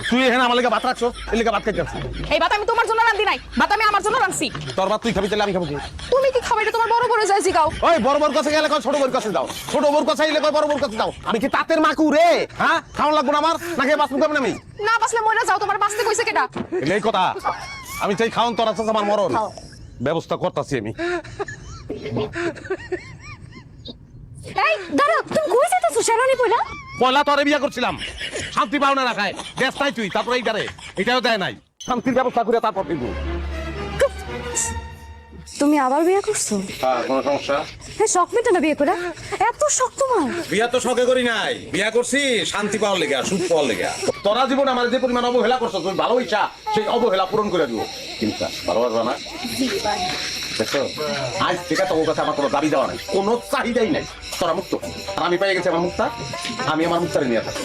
তুই এখানে আমার লেগে ভাত রাখছো, এই লেগে ভাত খাইতে আসছি। এই ভাত আমি তোমার জন্য রান্ধি নাই, ভাত আমি আমার জন্য রাঁধছি। তোর ভাত তুই খাবি, তাহলে আমি খাবো কি? তুমি কি খাবে এটা তোমার বড় বড় যায় জিগাও। ওই বড় বড় কাছে গেলে কয় ছোট বড় কাছে যাও, ছোট বড় কাছে গেলে কয় বড় বড় কাছে যাও। আমি কি তাঁতের মাকু রে? হ্যাঁ, খাওয়া লাগবো না আমার, নাকি বাঁচবো কেমন আমি? না বাসলে মরে যাও, তোমার বাঁচতে কইছে কেডা? এই কথা আমি চাই, খাওন তোর আছে আমার মরণ। খাও। ব্যবস্থা করতেছি আমি। এই দাঁড়াও, তুমি কই যাইতাছো শেরানি পয়লা? পয়লা তোরে বিয়া করছিলাম, শান্তি পাও না রাখায় দেশ নাই তুই, তারপরে এইটারে এটাও দেয় নাই। শান্তির ব্যবস্থা করে তারপর কিন্তু। তুমি আবার বিয়ে করছো? হ্যাঁ, কোনো সমস্যা? হ্যাঁ, শখ মেটে না বিয়ে করে? এত শখ তোমার? বিয়া তো শখে করি নাই, বিয়া করছি শান্তি পাওয়ার লেগে, সুখ পাওয়ার লেগে। তোরা জীবন আমার যে পরিমাণ অবহেলা করছো, তুমি ভালো ইচ্ছা সেই অবহেলা পূরণ করে দিব। কিন্তু ভালোবাসবা না? দেখো, আজ থেকে তোর কাছে আমার কোনো দাবি দেওয়া নাই, কোনো চাহিদাই নাই। তোরা মুক্ত, আর আমি পেয়ে গেছি আমার মুক্তা, আমি আমার মুক্তারে নিয়ে থাকি।